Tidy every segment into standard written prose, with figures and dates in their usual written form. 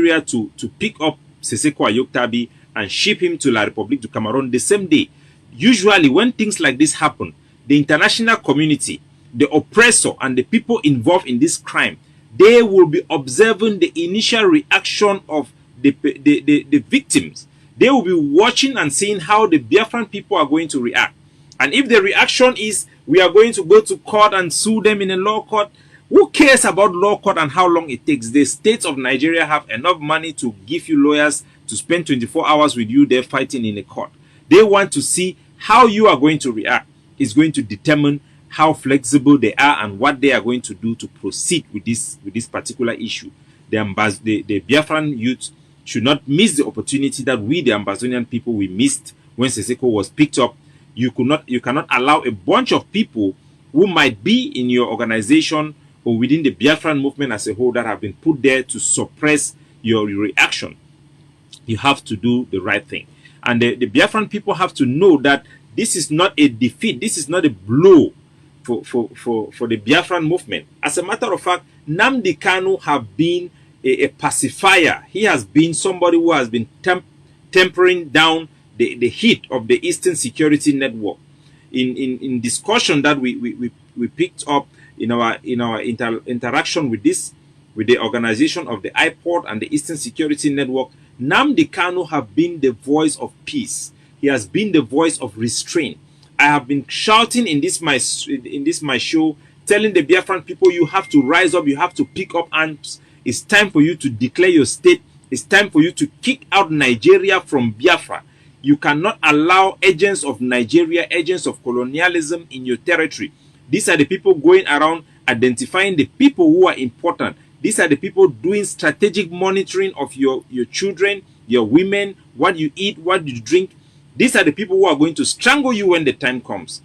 Nigeria to pick up Seseko Ayoktabi and ship him to La République du Cameroon the same day. Usually, when things like this happen, the international community, the oppressor, and the people involved in this crime, they will be observing the initial reaction of the victims. They will be watching and seeing how the Biafran people are going to react. And if the reaction is, we are going to go to court and sue them in a law court, who cares about law court and how long it takes? The states of Nigeria have enough money to give you lawyers to spend 24 hours with you there fighting in a court. They want to see how you are going to react. It's going to determine how flexible they are and what they are going to do to proceed with this particular issue. The Biafran youth should not miss the opportunity that we, the Ambazonian people, we missed when Seseko was picked up. You cannot allow a bunch of people who might be in your organization or within the Biafran movement as a whole that have been put there to suppress your reaction. You have to do the right thing. And the Biafran people have to know that this is not a defeat. This is not a blow for the Biafran movement. As a matter of fact, Nnamdi Kanu have been a pacifier. He has been somebody who has been tempering down the heat of the Eastern Security Network. In discussion that we picked up in our interaction with the organization of the IPOD and the Eastern Security Network, Nnamdi Kanu have been the voice of peace. He has been the voice of restraint. I have been shouting in this my show, telling the Biafran people, you have to rise up, you have to pick up arms. It's time for you to declare your state. It's time for you to kick out Nigeria from Biafra. You cannot allow agents of Nigeria, agents of colonialism in your territory. These are the people going around identifying the people who are important. These are the people doing strategic monitoring of your children, your women, what you eat, what you drink. These are the people who are going to strangle you when the time comes.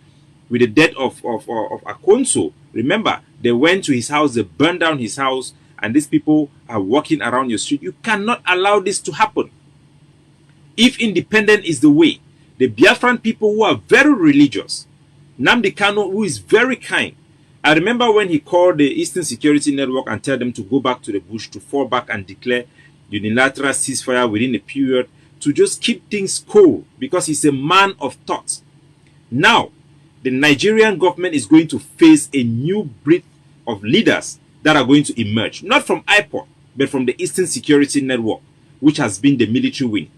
With the death of Akonso, remember, they went to his house, they burned down his house, and these people are walking around your street. You cannot allow this to happen. If independent is the way, the Biafran people who are very religious, Nnamdi Kanu, who is very kind. I remember when he called the Eastern Security Network and tell them to go back to the bush, to fall back and declare unilateral ceasefire within a period, to just keep things cool, because he's a man of thought. Now, the Nigerian government is going to face a new breed of leaders that are going to emerge, not from IPOD, but from the Eastern Security Network, which has been the military wing.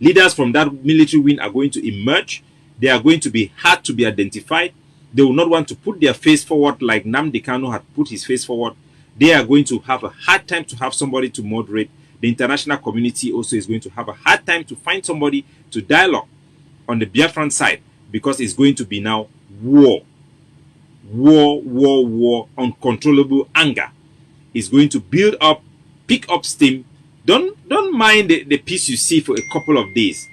Leaders from that military wing are going to emerge. They are going to be hard to be identified. They will not want to put their face forward like Nnamdi Kanu had put his face forward. They are going to have a hard time to have somebody to moderate. The international community also is going to have a hard time to find somebody to dialogue on the Biafran side, because it's going to be now war. War, uncontrollable anger is going to build up, pick up steam. Don't mind the peace you see for a couple of days,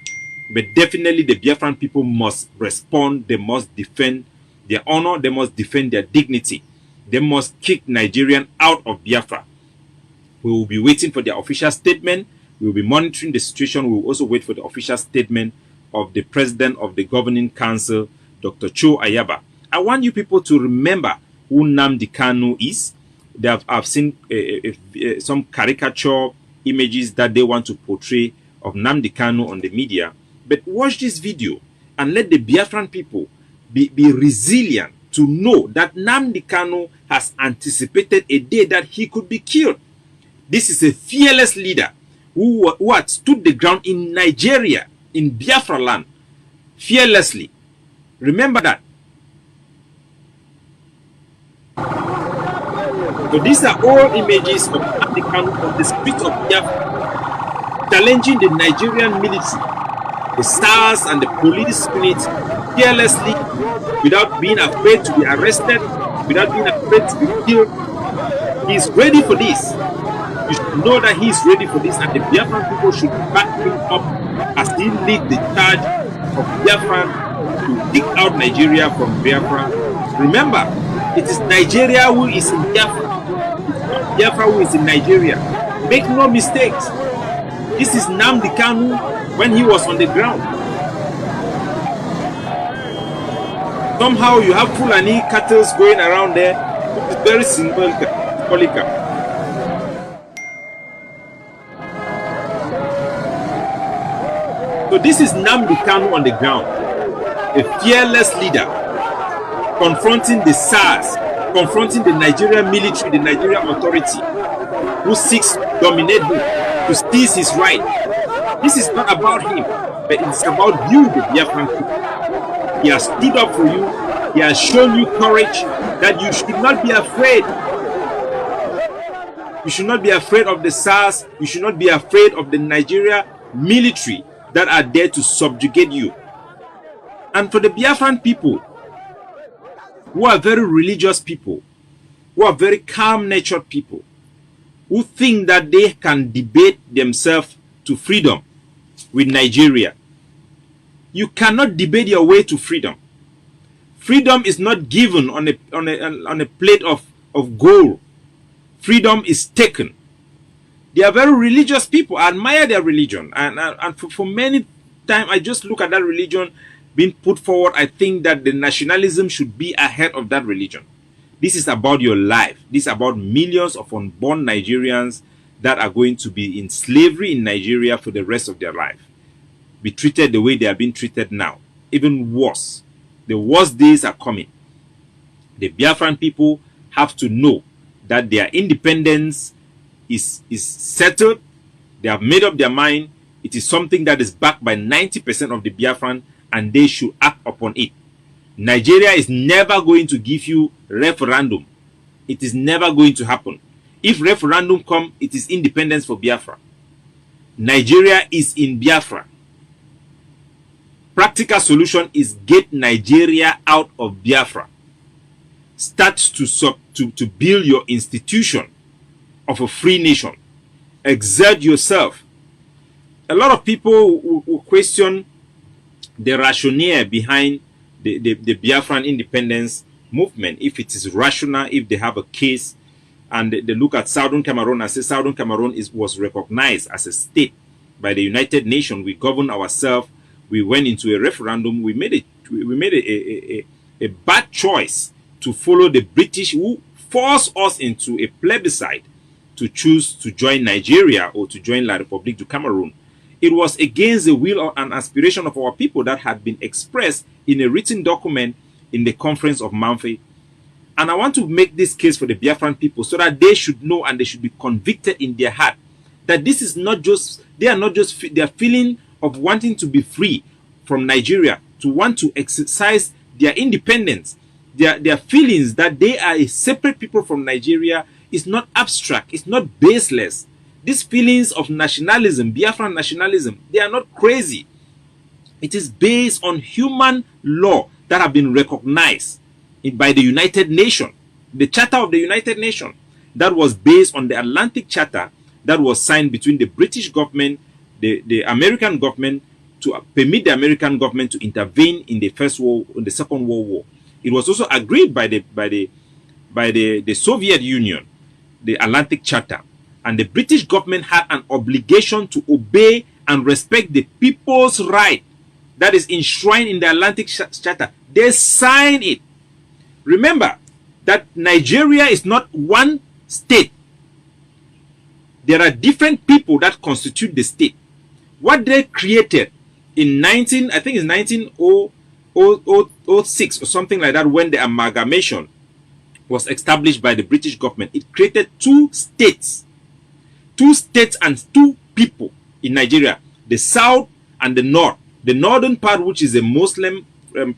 but definitely the Biafran people must respond. They must defend their honor. They must defend their dignity. They must kick Nigerian out of Biafra. We will be waiting for their official statement. We will be monitoring the situation. We will also wait for the official statement of the president of the governing council, Dr. Cho Ayaba. I want you people to remember who Nnamdi Kanu is. I've seen some caricature images that they want to portray of Nnamdi Kanu on the media. But watch this video and let the Biafran people be resilient to know that Nnamdi Kanu has anticipated a day that he could be killed. This is a fearless leader who had stood the ground in Nigeria, in Biafra land, fearlessly. Remember that. So these are all images of Nnamdi Kanu on the streets of Biafra, challenging the Nigerian military, the SARS and the police unit fearlessly, without being afraid to be arrested, without being afraid to be killed. He is ready for this. You should know that he is ready for this, and the Biafran people should back him up as he leads the charge of Biafran to dig out Nigeria from Biafra. Remember, it is Nigeria who is in Biafra. It's not Biafra who is in Nigeria. Make no mistakes. This is Nnamdi Kanu when he was on the ground. Somehow you have Fulani cattle going around there, which is very symbolic. So this is Nnamdi Kanu on the ground, a fearless leader, confronting the SARS, confronting the Nigerian military, the Nigerian authority, who seeks to dominate him, to seize his right. This is not about him, but it's about you, the Biafran people. He has stood up for you. He has shown you courage that you should not be afraid. You should not be afraid of the SARS. You should not be afraid of the Nigeria military that are there to subjugate you. And for the Biafran people, who are very religious people, who are very calm-natured people, who think that they can debate themselves to freedom with Nigeria, you cannot debate your way to freedom. Freedom is not given on a plate of gold. Freedom is taken. They are very religious people. I admire their religion. And for many times, I just look at that religion being put forward. I think that the nationalism should be ahead of that religion. This is about your life. This is about millions of unborn Nigerians that are going to be in slavery in Nigeria for the rest of their life. Be treated the way they are being treated now. Even worse. The worst days are coming. The Biafran people have to know that their independence is settled. They have made up their mind. It is something that is backed by 90% of the Biafran, and they should act upon it. Nigeria is never going to give you referendum. It is never going to happen. If referendum come, it is independence for Biafra. Nigeria is in Biafra. Practical solution is get Nigeria out of Biafra. Start to build your institution of a free nation. Exert yourself. A lot of people will question the rationale behind the Biafran independence movement, if it is rational, if they have a case, and they look at Southern Cameroon and say Southern Cameroon was recognized as a state by the United Nations. We govern ourselves. We went into a referendum. We made a bad choice to follow the British, who forced us into a plebiscite to choose to join Nigeria or to join La République du Cameroon. It was against the will and aspiration of our people that had been expressed in a written document in the Conference of Manfred. And I want to make this case for the Biafran people so that they should know and they should be convicted in their heart that this is not just, they are feeling of wanting to be free from Nigeria, to want to exercise their independence. Their feelings that they are a separate people from Nigeria is not abstract, it's not baseless. These feelings of nationalism, Biafran nationalism, they are not crazy. It is based on human law that have been recognized by the United Nations. The Charter of the United Nations that was based on the Atlantic Charter that was signed between the British government, the American government, to permit the American government to intervene in the Second World War. It was also agreed by the Soviet Union, the Atlantic Charter, and the British government had an obligation to obey and respect the people's right that is enshrined in the Atlantic Charter. They signed it. Remember that Nigeria is not one state. There are different people that constitute the state. What they created in 1906 or something like that, when the amalgamation was established by the British government, it created two states and two people in Nigeria, the south and the north. The northern part, which is a Muslim,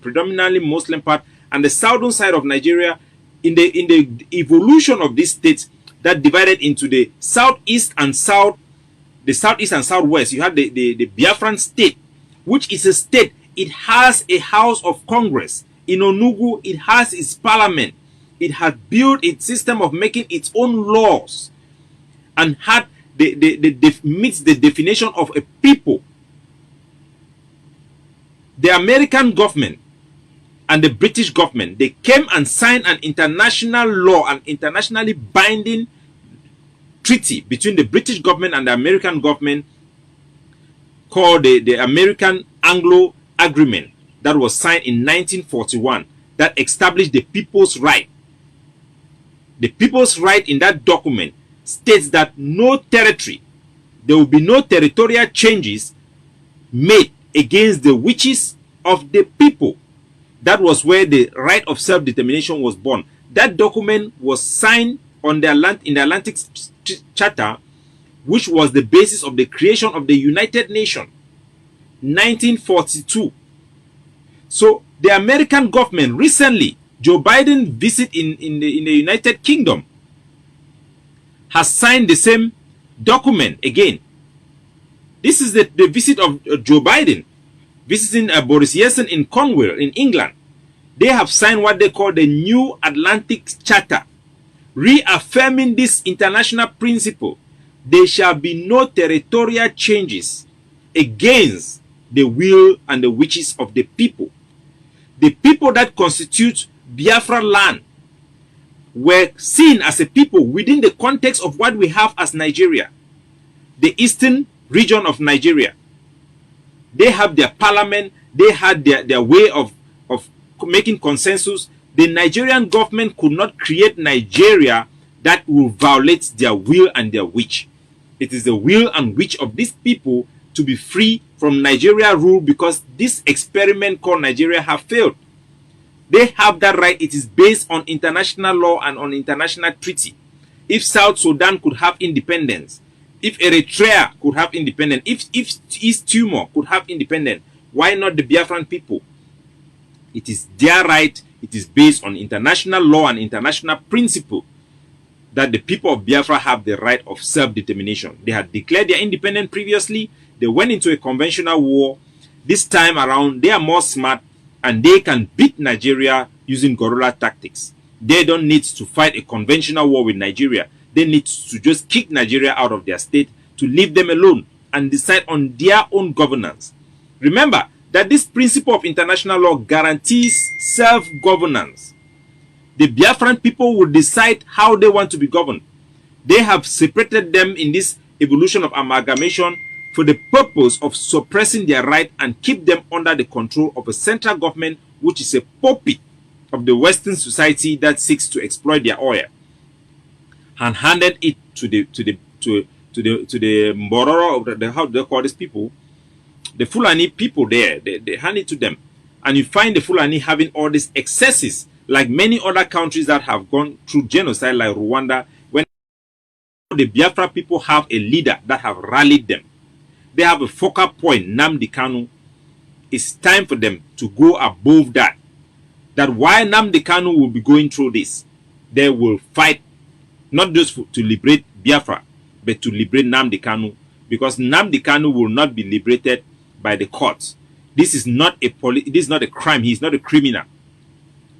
predominantly Muslim part, and the southern side of Nigeria. In the evolution of these states that divided into the southeast and southwest, you have the Biafran state, which is a state. It has a house of Congress. In Onugu, it has its parliament. It had built its system of making its own laws, and had meets the definition of a people. The American government and the British government, they came and signed an international law, an internationally binding treaty between the British government and the American government called the American Anglo Agreement, that was signed in 1941, that established the people's right. The people's right in that document states that no territory, there will be no territorial changes made against the wishes of the people. That was where the right of self-determination was born. That document was signed on the in the Atlantic Charter, which was the basis of the creation of the United Nations, 1942. So the American government recently, Joe Biden visit in the United Kingdom, has signed the same document again. This is the visit of Joe Biden visiting Boris Yeltsin in Cornwall in England. They have signed what they call the New Atlantic Charter, reaffirming this international principle. There shall be no territorial changes against the will and the wishes of the people. The people that constitute Biafra land were seen as a people within the context of what we have as Nigeria, the eastern region of Nigeria. They have their parliament, they had their way of making consensus. The Nigerian government could not create Nigeria that will violate their will and their wish. It is the will and wish of these people to be free from Nigeria rule, because this experiment called Nigeria have failed. They have that right. It is based on international law and on international treaty. If South Sudan could have independence, if Eritrea could have independence, if East Timor could have independence, why not the Biafran people? It is their right. It is based on international law and international principle that the people of Biafra have the right of self-determination. They had declared their independence previously. They went into a conventional war. This time around, they are more smart and they can beat Nigeria using guerrilla tactics. They don't need to fight a conventional war with Nigeria. They need to just kick Nigeria out of their state, to leave them alone and decide on their own governance. Remember that this principle of international law guarantees self-governance. The Biafran people will decide how they want to be governed. They have separated them in this evolution of amalgamation for the purpose of suppressing their right and keep them under the control of a central government, which is a puppet of the Western society that seeks to exploit their oil, and handed it to the Mbororo, how do they call these people? The Fulani people there. They hand it to them, and you find the Fulani having all these excesses, like many other countries that have gone through genocide, like Rwanda. When the Biafra people have a leader that have rallied them, they have a focal point, Nnamdi Kanu. It's time for them to go above that. That while Nnamdi Kanu will be going through this, they will fight not just to liberate Biafra, but to liberate Nnamdi Kanu, because Nnamdi Kanu will not be liberated by the courts. This is not a crime. He is not a criminal.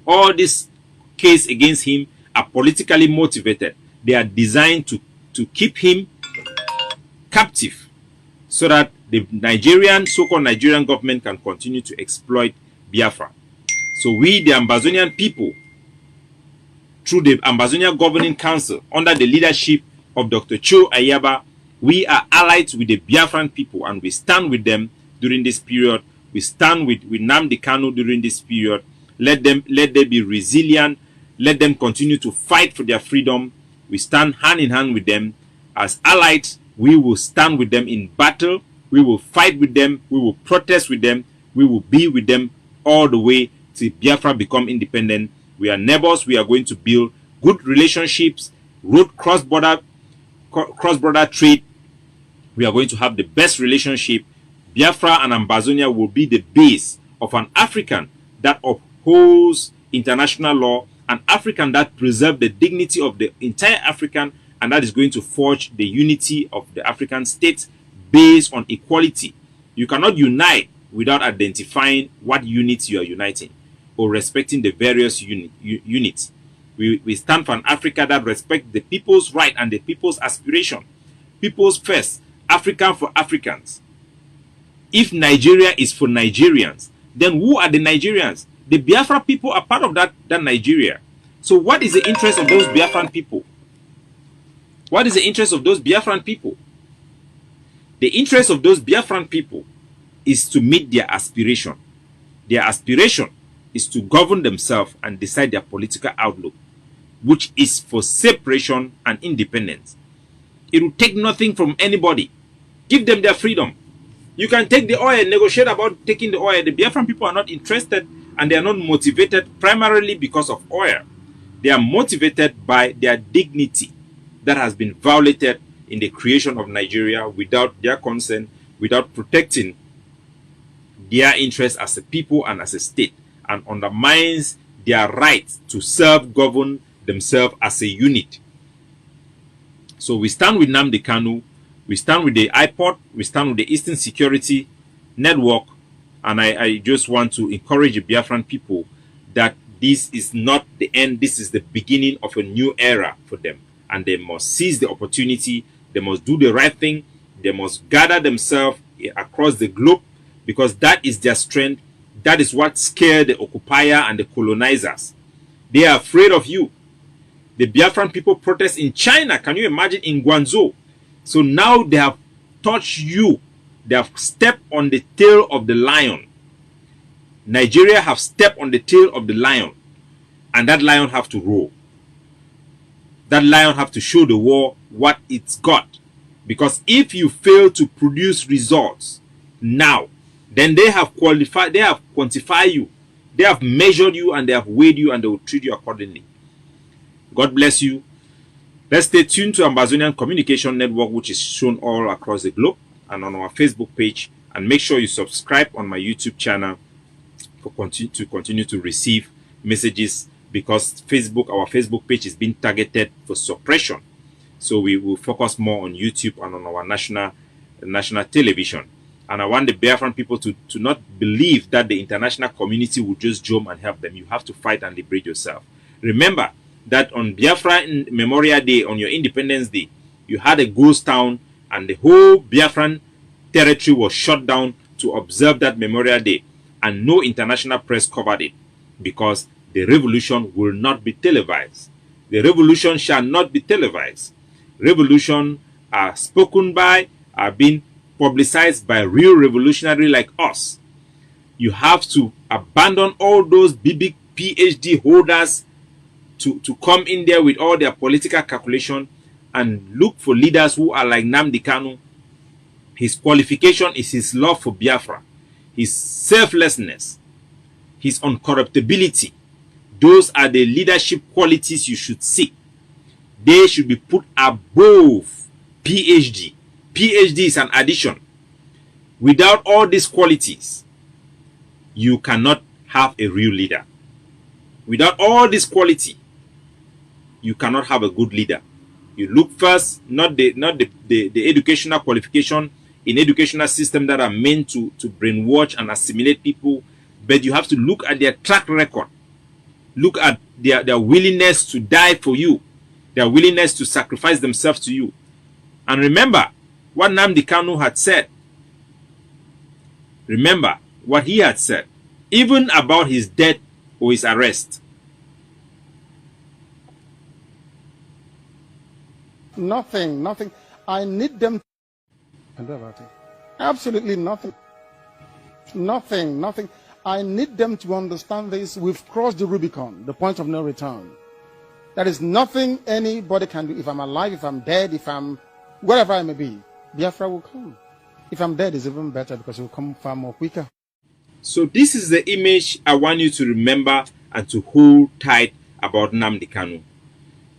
All this case against him are politically motivated. They are designed to keep him captive, so that the so-called Nigerian government can continue to exploit Biafra. So we, the Ambazonian people, through the Ambazonia Governing Council, under the leadership of Dr. Cho Ayaba, we are allied with the Biafran people, and we stand with them during this period. We stand with Nnamdi Kanu during this period. Let them be resilient. Let them continue to fight for their freedom. We stand hand in hand with them. As allies, we will stand with them in battle. We will fight with them. We will protest with them. We will be with them all the way till Biafra become independent. We are neighbors. We are going to build good relationships, road cross-border trade. We are going to have the best relationship. Biafra and Ambazonia will be the base of an African that upholds international law, an African that preserves the dignity of the entire African, and that is going to forge the unity of the African states based on equality. You cannot unite without identifying what units you are uniting or respecting the various units. We stand for an Africa that respects the people's right and the people's aspiration. People's first, African for Africans. If Nigeria is for Nigerians, then who are the Nigerians? The Biafra people are part of that Nigeria. So what is the interest of those Biafran people? What is the interest of those Biafran people? The interest of those Biafran people is to meet their aspiration. Their aspiration is to govern themselves and decide their political outlook, which is for separation and independence. It will take nothing from anybody. Give them their freedom. You can take the oil, negotiate about taking the oil. The Biafran people are not interested, and they are not motivated primarily because of oil. They are motivated by their dignity that has been violated in the creation of Nigeria without their consent, without protecting their interests as a people and as a state, and undermines their right to self-govern themselves as a unit. So we stand with Nnamdi Kanu, we stand with the IPOD, we stand with the Eastern Security Network, and I just want to encourage the Biafran people that this is not the end, this is the beginning of a new era for them. And they must seize the opportunity, they must do the right thing, they must gather themselves across the globe, because that is their strength. That is what scared the occupier and the colonizers. They are afraid of you. The Biafran people protest in China. Can you imagine? In Guangzhou. So now they have touched you. They have stepped on the tail of the lion. Nigeria have stepped on the tail of the lion. And that lion have to roar. That lion have to show the world what it's got. Because if you fail to produce results now, then they have qualified, they have quantified you, they have measured you, and they have weighed you, and they will treat you accordingly. God bless you. Let's stay tuned to Ambazonian Communication Network, which is shown all across the globe, and on our Facebook page. And make sure you subscribe on my YouTube channel for continue to receive messages, because our Facebook page is being targeted for suppression. So we will focus more on YouTube and on our national television. And I want the Biafran people to not believe that the international community will just jump and help them. You have to fight and liberate yourself. Remember that on Biafra Memorial Day, on your Independence Day, you had a ghost town, and the whole Biafran territory was shut down to observe that Memorial Day, and no international press covered it, because the revolution will not be televised. The revolution shall not be televised. Revolution are spoken by, are being publicized by real revolutionary like us. You have to abandon all those big PhD holders to come in there with all their political calculation, and look for leaders who are like Nnamdi Kanu. His qualification is his love for Biafra, his selflessness, his uncorruptibility. Those are the leadership qualities you should seek. They should be put above PhD. PhD is an addition. Without all these qualities, you cannot have a real leader. Without all this quality, you cannot have a good leader. You look first, not the educational qualification in educational system that are meant to brainwash and assimilate people, but you have to look at their track record. Look at their willingness to die for you, their willingness to sacrifice themselves to you. And remember what Nnamdi Kanu had said. Remember what he had said, even about his death or his arrest. Nothing. I need them to do about it. Absolutely nothing. Nothing. I need them to understand this. We've crossed the Rubicon, the point of no return. There is nothing anybody can do. If I'm alive, if I'm dead, if I'm wherever I may be, Biafra will come. If I'm dead, it's even better, because it will come far more quicker. So this is the image I want you to remember and to hold tight about Nnamdi Kanu.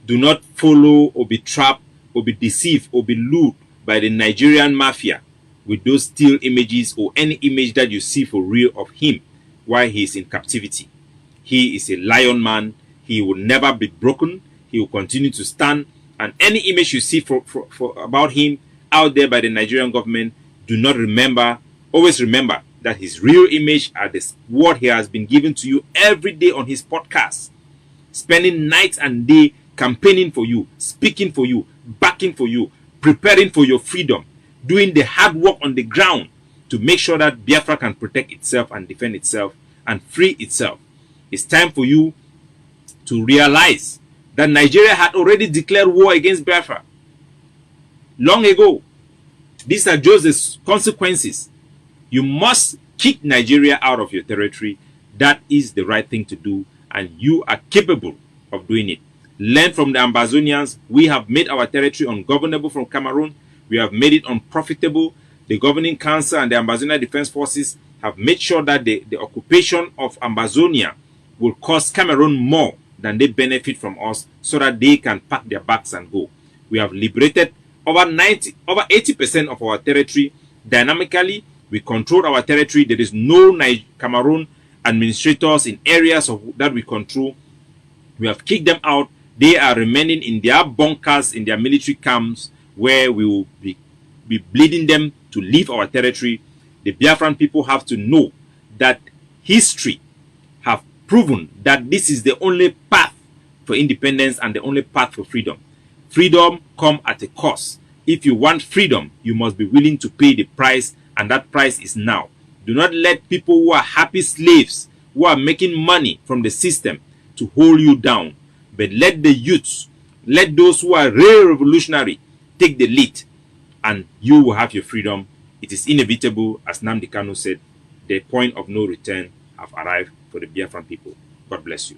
Do not follow or be trapped or be deceived or be lured by the Nigerian mafia with those still images or any image that you see for real of him while he is in captivity. He is a lion man. He will never be broken. He will continue to stand. And any image you see for about him out there by the Nigerian government, do not remember, always remember that his real image are this what he has been given to you every day on his podcast, spending nights and day campaigning for you, speaking for you, backing for you, preparing for your freedom, doing the hard work on the ground to make sure that Biafra can protect itself and defend itself and free itself. It's time for you to realize that Nigeria had already declared war against Biafra long ago. These are just the consequences. You must kick Nigeria out of your territory. That is the right thing to do, and you are capable of doing it. Learn from the Ambazonians. We have made our territory ungovernable from Cameroon. We have made it unprofitable The governing council and the Ambazonia Defense Forces have made sure that the occupation of Ambazonia will cost Cameroon more than they benefit from us, so that they can pack their bags and go. We have liberated over 80% of our territory. Dynamically, we control our territory. There is no Cameroon administrators in areas that we control. We have kicked them out. They are remaining in their bunkers, in their military camps, where we will be bleeding them to leave our territory. The Biafran people have to know that history have proven that this is the only path for independence and the only path for freedom. Freedom comes at a cost. If you want freedom, you must be willing to pay the price, and that price is now. Do not let people who are happy slaves, who are making money from the system, to hold you down. But let the youths, let those who are real revolutionary take the lead, and you will have your freedom. It is inevitable, as Nnamdi Kanu said. The point of no return have arrived for the Biafran people. God bless you.